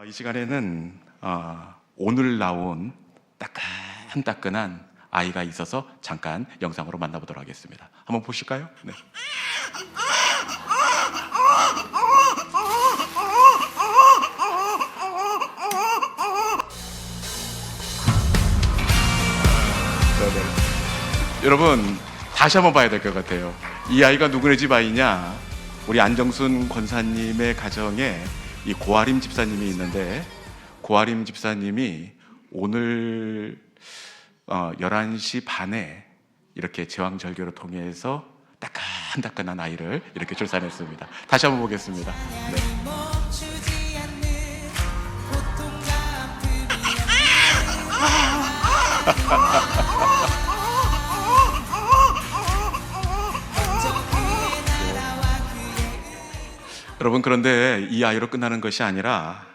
이 시간에는 오늘 나온 따끈따끈한 아이가 있어서 잠깐 영상으로 만나보도록 하겠습니다. 한번 보실까요? 네. 여러분 다시 한번 봐야 될 것 같아요. 이 아이가 누구네 집 아이냐? 우리 안정순 권사님의 가정에 이 고아림 집사님이 있는데, 고아림 집사님이 오늘 11시 반에 이렇게 제왕절개로 통해서 따끈따끈한 아이를 이렇게 출산했습니다. 다시 한번 보겠습니다. 네. 여러분, 그런데 이 아이로 끝나는 것이 아니라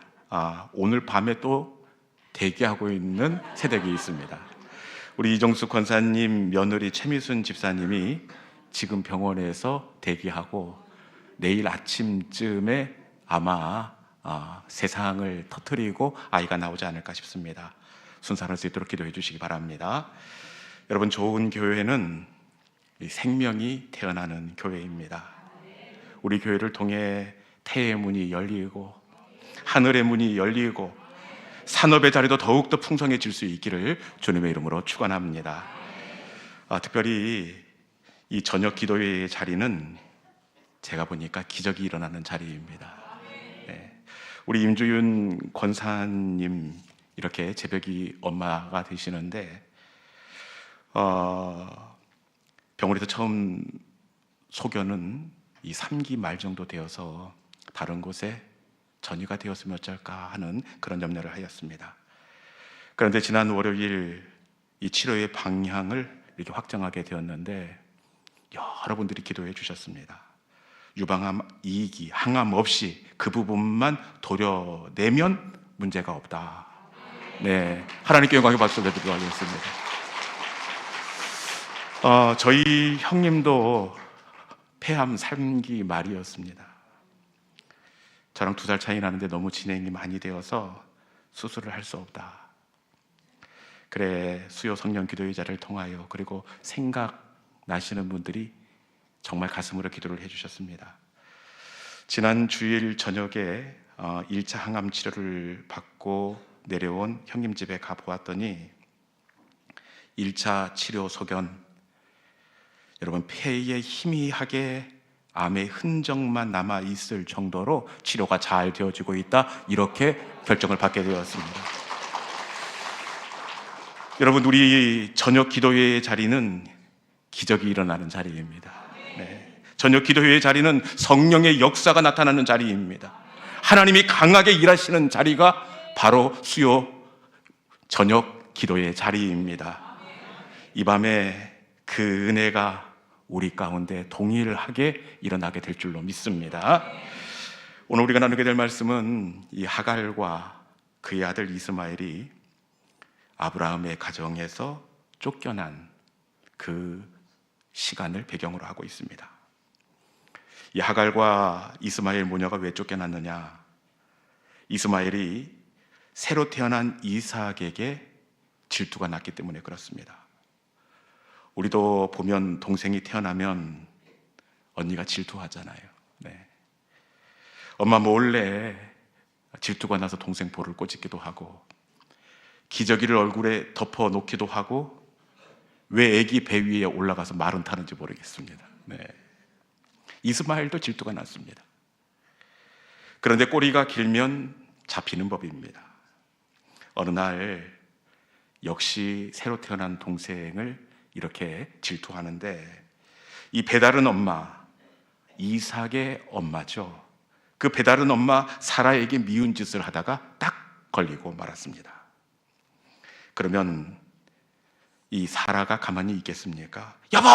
오늘 밤에 또 대기하고 있는 새댁이 있습니다. 우리 이정수 권사님 며느리 최미순 집사님이 지금 병원에서 대기하고 내일 아침쯤에 아마 세상을 터뜨리고 아이가 나오지 않을까 싶습니다. 순산할 수 있도록 기도해 주시기 바랍니다. 여러분, 좋은 교회는 생명이 태어나는 교회입니다. 우리 교회를 통해 태의 문이 열리고 하늘의 문이 열리고 산업의 자리도 더욱더 풍성해질 수 있기를 주님의 이름으로 축원합니다. 특별히 이 저녁 기도회의 자리는 제가 보니까 기적이 일어나는 자리입니다. 네. 우리 임주윤 권사님 이렇게 제벽이 엄마가 되시는데 병원에서 처음 소견은 이 3기 말 정도 되어서 다른 곳에 전이가 되었으면 어쩔까 하는 그런 염려를 하였습니다. 그런데 지난 월요일 이 치료의 방향을 이렇게 확정하게 되었는데 여러분들이 기도해 주셨습니다. 유방암 2기 항암 없이 그 부분만 도려내면 문제가 없다. 네, 하나님께 영광의 박수를 드리도록 하겠습니다. 저희 형님도 폐암 3기 말이었습니다. 저랑 2살 차이 나는데 너무 진행이 많이 되어서 수술을 할 수 없다. 그래, 수요 성령 기도의자를 통하여 그리고 생각나시는 분들이 정말 가슴으로 기도를 해주셨습니다. 지난 주일 저녁에 1차 항암 치료를 받고 내려온 형님 집에 가보았더니 1차 치료 소견, 여러분, 폐에 희미하게 암의 흔적만 남아있을 정도로 치료가 잘 되어지고 있다, 이렇게 결정을 받게 되었습니다. 여러분, 우리 저녁 기도회의 자리는 기적이 일어나는 자리입니다. 네. 저녁 기도회의 자리는 성령의 역사가 나타나는 자리입니다. 하나님이 강하게 일하시는 자리가 바로 수요 저녁 기도의 자리입니다. 이 밤에 그 은혜가 우리 가운데 동일하게 일어나게 될 줄로 믿습니다. 오늘 우리가 나누게 될 말씀은 이 하갈과 그의 아들 이스마엘이 아브라함의 가정에서 쫓겨난 그 시간을 배경으로 하고 있습니다. 이 하갈과 이스마엘 모녀가 왜 쫓겨났느냐? 이스마엘이 새로 태어난 이삭에게 질투가 났기 때문에 그렇습니다. 우리도 보면 동생이 태어나면 언니가 질투하잖아요. 네. 엄마 몰래 질투가 나서 동생 볼을 꼬집기도 하고, 기저귀를 얼굴에 덮어 놓기도 하고, 왜 애기 배 위에 올라가서 말은 타는지 모르겠습니다. 네. 이스마엘도 질투가 났습니다. 그런데 꼬리가 길면 잡히는 법입니다. 어느 날 역시 새로 태어난 동생을 이렇게 질투하는데, 이 배다른 엄마, 이삭의 엄마죠. 그 배다른 엄마 사라에게 미운 짓을 하다가 딱 걸리고 말았습니다. 그러면 이 사라가 가만히 있겠습니까? 여보!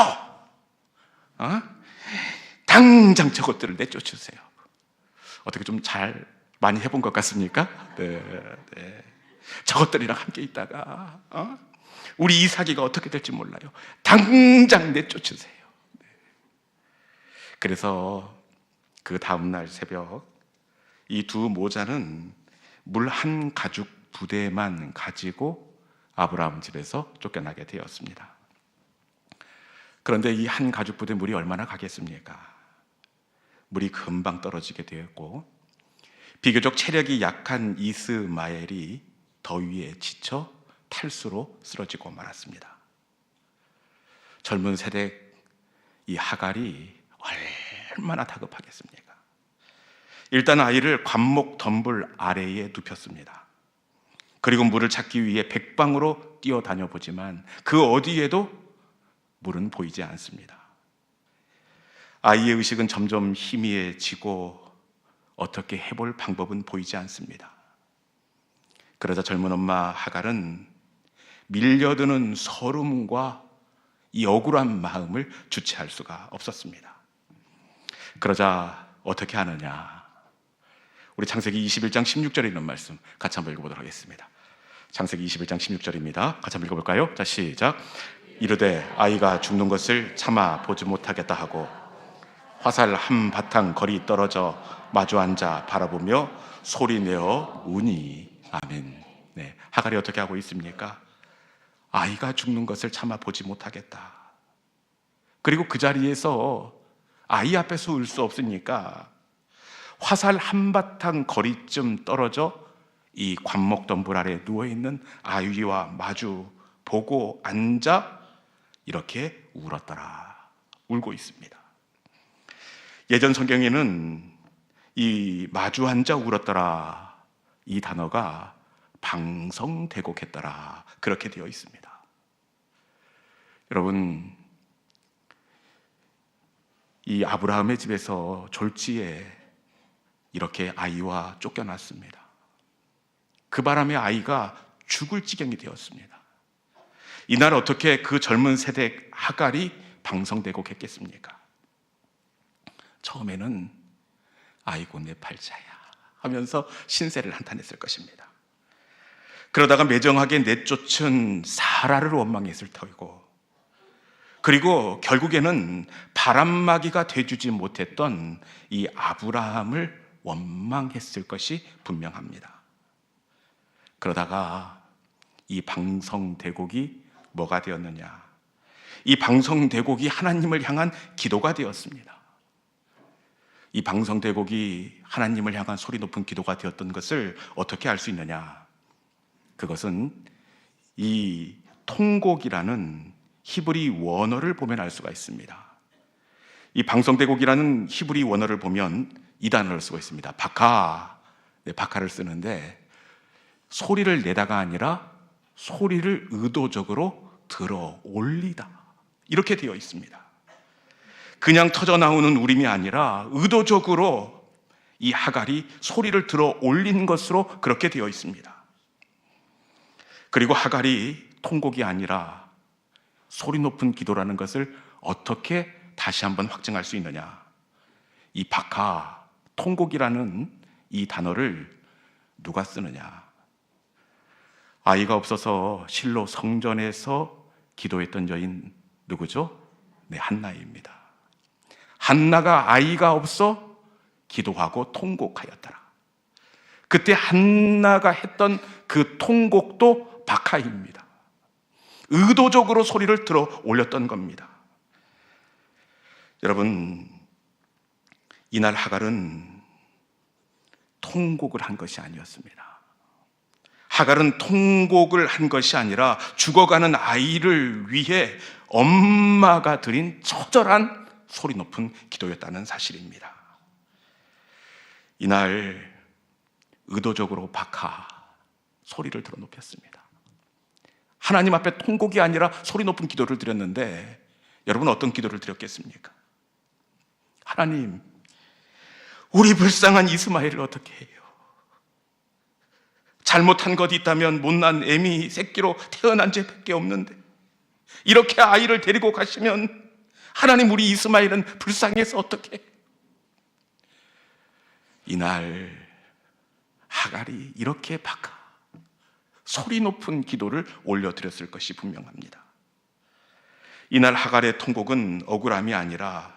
당장 저것들을 내쫓으세요. 어떻게 좀 잘 많이 해본 것 같습니까? 네. 저것들이랑 함께 있다가 우리 이삭이가 어떻게 될지 몰라요. 당장 내쫓으세요. 그래서 그 다음날 새벽 이 두 모자는 물 한 가죽 부대만 가지고 아브라함 집에서 쫓겨나게 되었습니다. 그런데 이 한 가죽 부대 물이 얼마나 가겠습니까? 물이 금방 떨어지게 되었고, 비교적 체력이 약한 이스마엘이 더위에 지쳐 탈수로 쓰러지고 말았습니다. 젊은 세대 이 하갈이 얼마나 다급하겠습니까? 일단 아이를 관목 덤불 아래에 눕혔습니다. 그리고 물을 찾기 위해 백방으로 뛰어다녀 보지만 그 어디에도 물은 보이지 않습니다. 아이의 의식은 점점 희미해지고 어떻게 해볼 방법은 보이지 않습니다. 그러자 젊은 엄마 하갈은 밀려드는 서름과 이 억울한 마음을 주체할 수가 없었습니다. 그러자 어떻게 하느냐? 우리 창세기 21장 16절에 있는 말씀 같이 한번 읽어보도록 하겠습니다. 창세기 21장 16절입니다. 같이 한번 읽어볼까요? 자, 시작. 이르되 아이가 죽는 것을 참아 보지 못하겠다 하고 화살 한 바탕 거리 떨어져 마주 앉아 바라보며 소리내어 우니. 아멘. 네, 하갈이 어떻게 하고 있습니까? 아이가 죽는 것을 참아 보지 못하겠다. 그리고 그 자리에서 아이 앞에서 울 수 없으니까 화살 한바탕 거리쯤 떨어져 이 관목덤불 아래 누워있는 아이와 마주 보고 앉아 이렇게 울었더라. 울고 있습니다. 예전 성경에는 이 마주 앉아 울었더라 이 단어가 방성대곡했더라 그렇게 되어 있습니다. 여러분, 이 아브라함의 집에서 졸지에 이렇게 아이와 쫓겨났습니다. 그 바람에 아이가 죽을 지경이 되었습니다. 이날 어떻게 그 젊은 세대 하갈이 방성대곡했겠습니까? 처음에는 아이고 내 팔자야 하면서 신세를 한탄했을 것입니다. 그러다가 매정하게 내쫓은 사라를 원망했을 터이고, 그리고 결국에는 바람막이가 돼주지 못했던 이 아브라함을 원망했을 것이 분명합니다. 그러다가 이 방성대곡이 뭐가 되었느냐? 이 방성대곡이 하나님을 향한 기도가 되었습니다. 이 방성대곡이 하나님을 향한 소리 높은 기도가 되었던 것을 어떻게 알 수 있느냐? 그것은 이 통곡이라는 히브리 원어를 보면 알 수가 있습니다. 이 방성대곡이라는 히브리 원어를 보면 이 단어를 쓰고 있습니다. 바카. 네, 바카를 쓰는데 소리를 내다가 아니라 소리를 의도적으로 들어 올리다 이렇게 되어 있습니다. 그냥 터져 나오는 울음이 아니라 의도적으로 이 하갈이 소리를 들어 올린 것으로 그렇게 되어 있습니다. 그리고 하갈이 통곡이 아니라 소리 높은 기도라는 것을 어떻게 다시 한번 확증할 수 있느냐? 이 바카, 통곡이라는 이 단어를 누가 쓰느냐? 아이가 없어서 실로 성전에서 기도했던 여인 누구죠? 네, 한나입니다. 한나가 아이가 없어 기도하고 통곡하였더라. 그때 한나가 했던 그 통곡도 바카입니다. 의도적으로 소리를 들어 올렸던 겁니다. 여러분, 이날 하갈은 통곡을 한 것이 아니었습니다. 하갈은 통곡을 한 것이 아니라 죽어가는 아이를 위해 엄마가 드린 처절한 소리 높은 기도였다는 사실입니다. 이날 의도적으로 바카 소리를 들어 높였습니다. 하나님 앞에 통곡이 아니라 소리 높은 기도를 드렸는데 여러분 어떤 기도를 드렸겠습니까? 하나님, 우리 불쌍한 이스마엘을 어떻게 해요? 잘못한 것 있다면 못난 애미 새끼로 태어난 죄밖에 없는데 이렇게 아이를 데리고 가시면 하나님 우리 이스마엘은 불쌍해서 어떻게 해요? 이날 하갈이 이렇게 바카 소리 높은 기도를 올려드렸을 것이 분명합니다. 이날 하갈의 통곡은 억울함이 아니라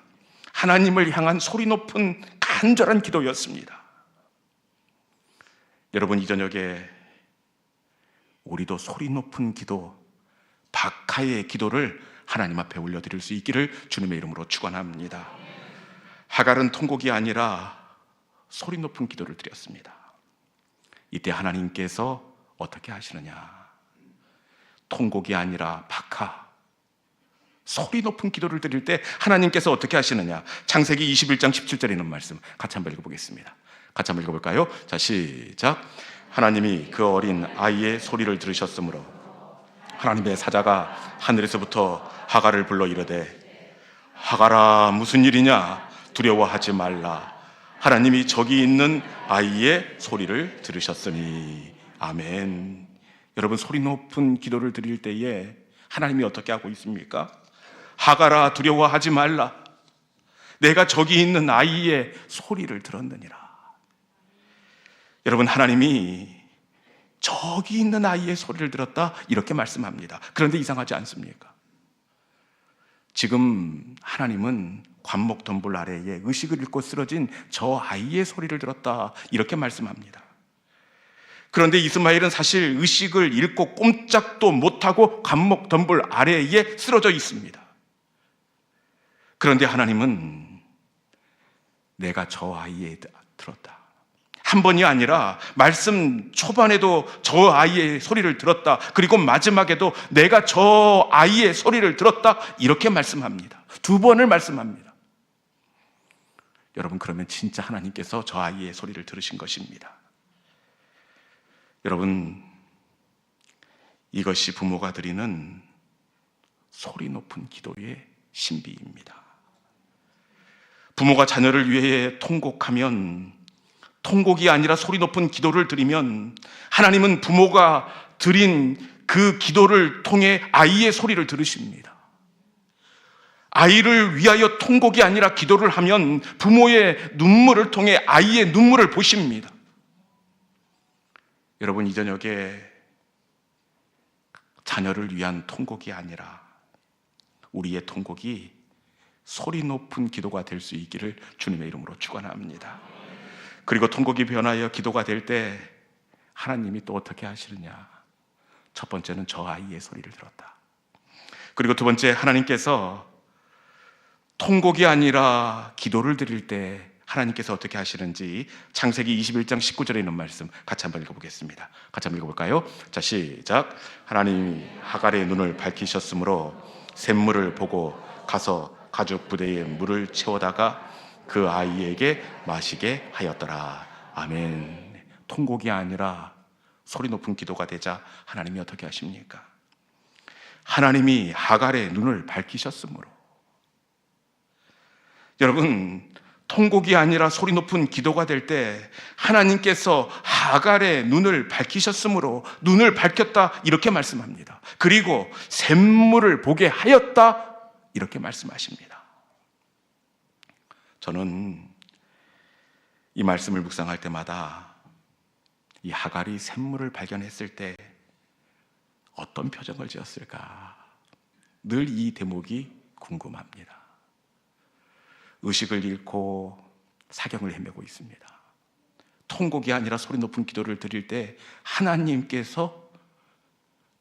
하나님을 향한 소리 높은 간절한 기도였습니다. 여러분, 이 저녁에 우리도 소리 높은 기도, 박하의 기도를 하나님 앞에 올려드릴 수 있기를 주님의 이름으로 축원합니다. 하갈은 통곡이 아니라 소리 높은 기도를 드렸습니다. 이때 하나님께서 어떻게 하시느냐? 통곡이 아니라 박하, 소리 높은 기도를 드릴 때 하나님께서 어떻게 하시느냐? 창세기 21장 17절에 있는 말씀 같이 한번 읽어보겠습니다. 같이 한번 읽어볼까요? 자, 시작. 하나님이 그 어린 아이의 소리를 들으셨으므로 하나님의 사자가 하늘에서부터 하갈을 불러 이르되, 하갈아, 무슨 일이냐? 두려워하지 말라. 하나님이 저기 있는 아이의 소리를 들으셨으니. 아멘. 여러분, 소리 높은 기도를 드릴 때에 하나님이 어떻게 하고 있습니까? 하갈아, 두려워하지 말라. 내가 저기 있는 아이의 소리를 들었느니라. 여러분, 하나님이 저기 있는 아이의 소리를 들었다, 이렇게 말씀합니다. 그런데 이상하지 않습니까? 지금 하나님은 관목덤불 아래에 의식을 잃고 쓰러진 저 아이의 소리를 들었다, 이렇게 말씀합니다. 그런데 이스마엘은 사실 의식을 잃고 꼼짝도 못하고 관목덤불 아래에 쓰러져 있습니다. 그런데 하나님은 내가 저 아이에 들었다, 한 번이 아니라 말씀 초반에도 저 아이의 소리를 들었다, 그리고 마지막에도 내가 저 아이의 소리를 들었다, 이렇게 말씀합니다. 두 번을 말씀합니다. 여러분, 그러면 진짜 하나님께서 저 아이의 소리를 들으신 것입니다. 여러분, 이것이 부모가 드리는 소리 높은 기도의 신비입니다. 부모가 자녀를 위해 통곡하면, 통곡이 아니라 소리 높은 기도를 드리면, 하나님은 부모가 드린 그 기도를 통해 아이의 소리를 들으십니다. 아이를 위하여 통곡이 아니라 기도를 하면 부모의 눈물을 통해 아이의 눈물을 보십니다. 여러분, 이 저녁에 자녀를 위한 통곡이 아니라 우리의 통곡이 소리 높은 기도가 될 수 있기를 주님의 이름으로 축원합니다. 그리고 통곡이 변하여 기도가 될 때 하나님이 또 어떻게 하시느냐? 첫 번째는 저 아이의 소리를 들었다. 그리고 두 번째, 하나님께서 통곡이 아니라 기도를 드릴 때 하나님께서 어떻게 하시는지 창세기 21장 19절에 있는 말씀 같이 한번 읽어보겠습니다. 같이 한번 읽어볼까요? 자, 시작. 하나님이 하갈의 눈을 밝히셨으므로 샘물을 보고 가서 가죽 부대에 물을 채워다가 그 아이에게 마시게 하였더라. 아멘. 통곡이 아니라 소리 높은 기도가 되자 하나님이 어떻게 하십니까? 하나님이 하갈의 눈을 밝히셨으므로. 여러분, 통곡이 아니라 소리 높은 기도가 될 때 하나님께서 하갈의 눈을 밝히셨으므로, 눈을 밝혔다, 이렇게 말씀합니다. 그리고 샘물을 보게 하였다, 이렇게 말씀하십니다. 저는 이 말씀을 묵상할 때마다 이 하갈이 샘물을 발견했을 때 어떤 표정을 지었을까, 늘 이 대목이 궁금합니다. 의식을 잃고 사경을 헤매고 있습니다. 통곡이 아니라 소리 높은 기도를 드릴 때 하나님께서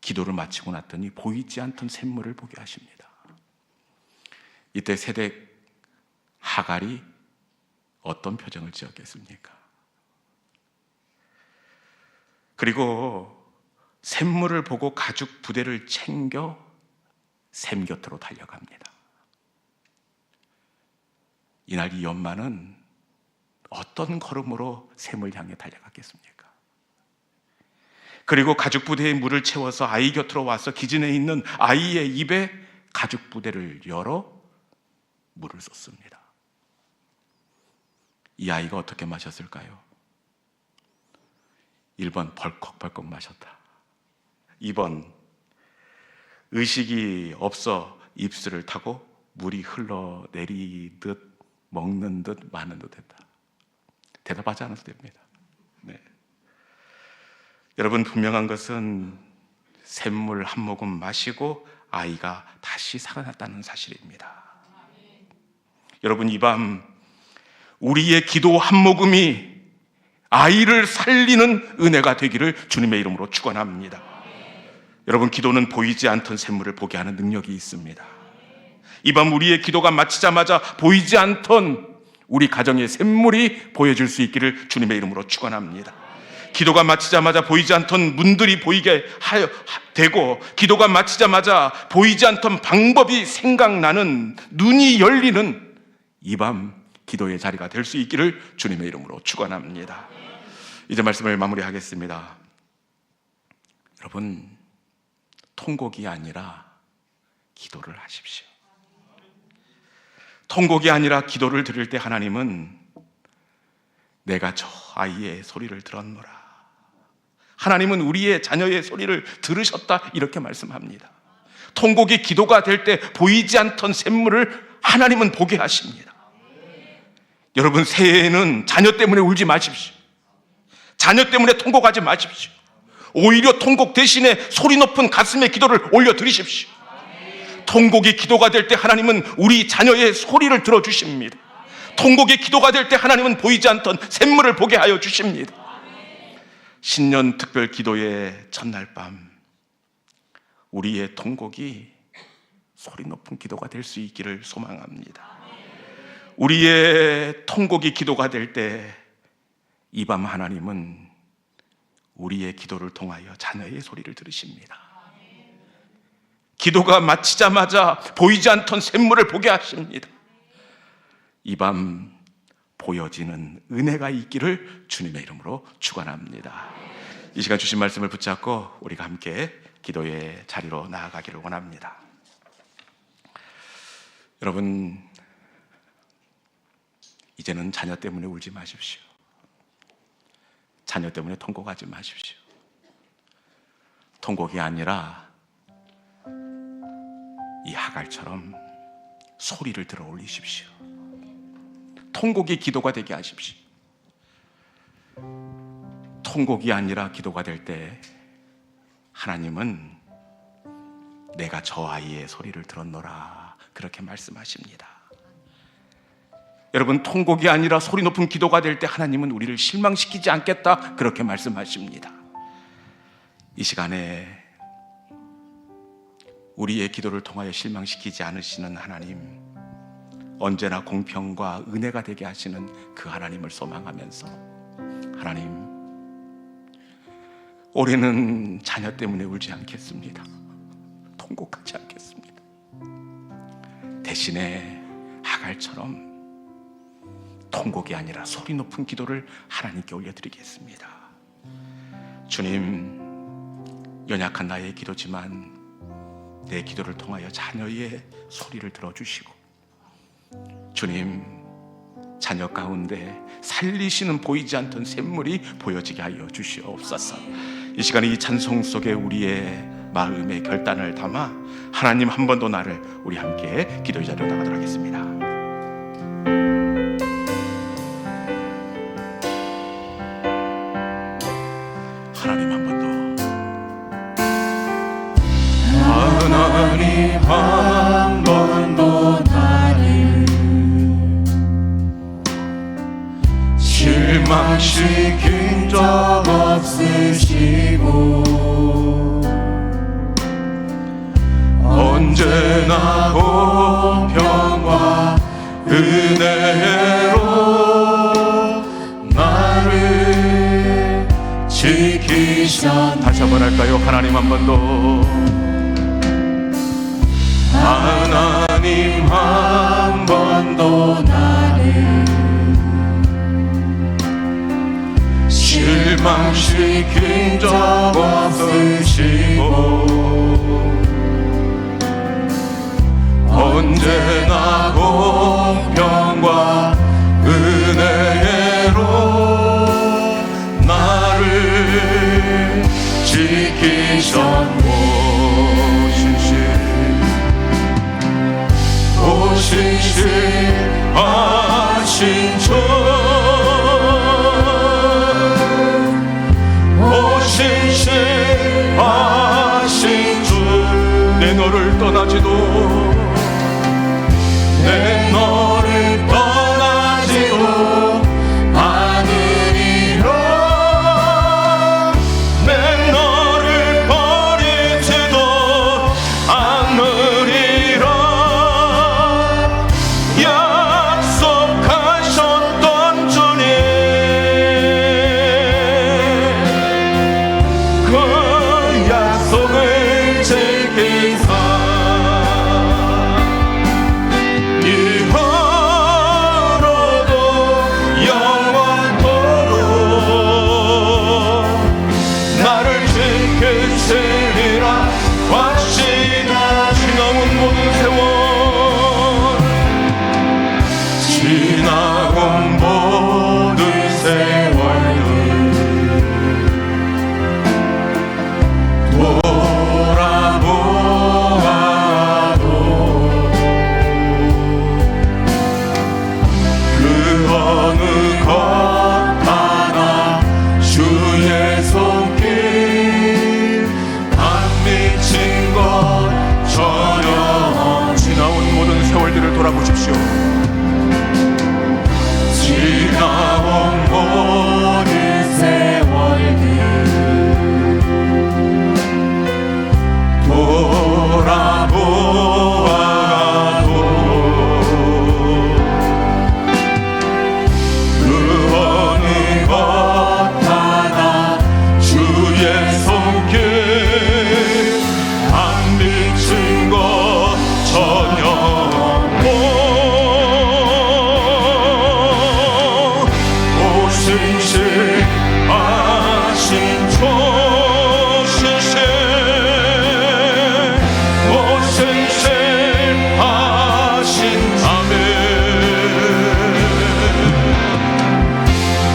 기도를 마치고 났더니 보이지 않던 샘물을 보게 하십니다. 이때 세대 하갈이 어떤 표정을 지었겠습니까? 그리고 샘물을 보고 가죽 부대를 챙겨 샘 곁으로 달려갑니다. 이날 이 엄마는 어떤 걸음으로 샘을 향해 달려갔겠습니까? 그리고 가죽 부대에 물을 채워서 아이 곁으로 와서 기진에 있는 아이의 입에 가죽 부대를 열어 물을 쏟습니다. 이 아이가 어떻게 마셨을까요? 1번 벌컥벌컥 마셨다. 2번 의식이 없어 입술을 타고 물이 흘러내리듯 먹는 듯 마는 듯 했다. 대답하지 않아도 됩니다. 네. 여러분, 분명한 것은 샘물 한 모금 마시고 아이가 다시 살아났다는 사실입니다. 여러분, 이 밤 우리의 기도 한 모금이 아이를 살리는 은혜가 되기를 주님의 이름으로 축원합니다. 여러분, 기도는 보이지 않던 샘물을 보게 하는 능력이 있습니다. 이 밤 우리의 기도가 마치자마자 보이지 않던 우리 가정의 샘물이 보여질 수 있기를 주님의 이름으로 축원합니다. 기도가 마치자마자 보이지 않던 문들이 보이게 되고, 기도가 마치자마자 보이지 않던 방법이 생각나는, 눈이 열리는 이 밤 기도의 자리가 될 수 있기를 주님의 이름으로 축원합니다. 이제 말씀을 마무리하겠습니다. 여러분, 통곡이 아니라 기도를 하십시오. 통곡이 아니라 기도를 드릴 때 하나님은 내가 저 아이의 소리를 들었노라, 하나님은 우리의 자녀의 소리를 들으셨다, 이렇게 말씀합니다. 통곡이 기도가 될 때 보이지 않던 샘물을 하나님은 보게 하십니다. 여러분, 새해에는 자녀 때문에 울지 마십시오. 자녀 때문에 통곡하지 마십시오. 오히려 통곡 대신에 소리 높은 가슴의 기도를 올려드리십시오. 통곡이 기도가 될 때 하나님은 우리 자녀의 소리를 들어주십니다. 통곡이 기도가 될 때 하나님은 보이지 않던 샘물을 보게 하여 주십니다. 신년 특별 기도의 첫날 밤, 우리의 통곡이 소리 높은 기도가 될 수 있기를 소망합니다. 우리의 통곡이 기도가 될 때 이 밤 하나님은 우리의 기도를 통하여 자녀의 소리를 들으십니다. 기도가 마치자마자 보이지 않던 샘물을 보게 하십니다. 이 밤 보여지는 은혜가 있기를 주님의 이름으로 축원합니다. 이 시간 주신 말씀을 붙잡고 우리가 함께 기도의 자리로 나아가기를 원합니다. 여러분, 이제는 자녀 때문에 울지 마십시오. 자녀 때문에 통곡하지 마십시오. 통곡이 아니라 이 하갈처럼 소리를 들어 올리십시오. 통곡이 기도가 되게 하십시오. 통곡이 아니라 기도가 될 때 하나님은 내가 저 아이의 소리를 들었노라, 그렇게 말씀하십니다. 여러분, 통곡이 아니라 소리 높은 기도가 될 때 하나님은 우리를 실망시키지 않겠다, 그렇게 말씀하십니다. 이 시간에 우리의 기도를 통하여 실망시키지 않으시는 하나님, 언제나 공평과 은혜가 되게 하시는 그 하나님을 소망하면서, 하나님, 올해는 자녀 때문에 울지 않겠습니다. 통곡하지 않겠습니다. 대신에 하갈처럼 통곡이 아니라 소리 높은 기도를 하나님께 올려드리겠습니다. 주님, 연약한 나의 기도지만 내 기도를 통하여 자녀의 소리를 들어주시고, 주님, 자녀 가운데 살리시는 보이지 않던 샘물이 보여지게 하여 주시옵소서. 이 시간에 이 찬송 속에 우리의 마음의 결단을 담아 하나님, 한 번 더 나를, 우리 함께 기도의 자리로 나가도록 하겠습니다. 하나님, 한 번 더. 하나님, 한 번 더 나를 실망시킨 적 없으시고 언제나 공평과 은혜로 나를 지키셨네. 다시 한번 할까요? 하나님, 한 번 더. 하나님, 한 번 더 나를 실망시킨 적 없으시고 언제나 공평과 은혜로 나를 지키셨고 오신실하신 주, 오신실하신 주, 내 너를 떠나지도, 내 너를 떠나지도 않으리라. 지키시리라 확신하 지나온 모든 세월 지나온 모든 세월들 돌아보아도 그 어느 것 하나 주의 손길 안 미친 것 전혀 지나온 모든 세월들을 돌아보십시오. 지나온 모든 세월들 돌아보아도 그 어느 것 하나 주의 손길 안 미친 것 전혀 오신실하신 조신실 오신실하신 아멘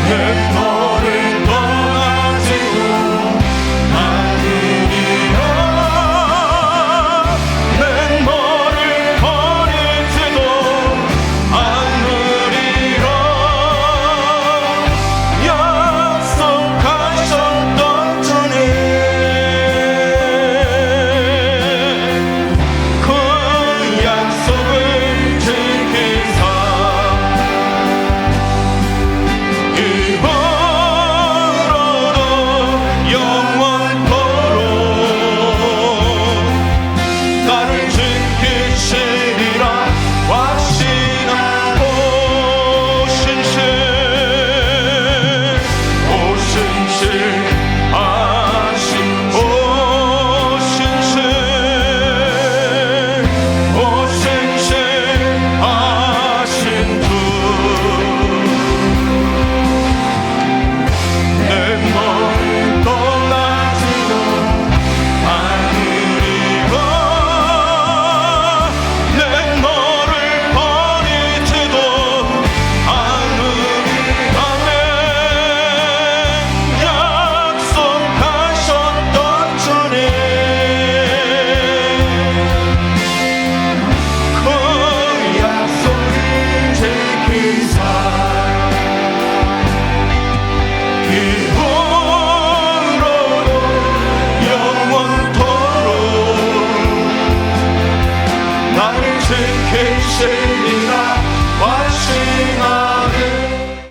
내 너를 떠나지도 않으리라 내 너를 버리지도 않으리라 약속하셨던 주님 그 약속을 지키사 이후로도 영원토록 나를 지키시리라 확신하고 신실 오신실하신 오신실 오신실하신 주 내 너를 떠나지도 않으리라 내 너를 버리지도 않으리라 약속하셨던 주님 그 약속을 지키사 이후로도 영원토록 나를 지키시리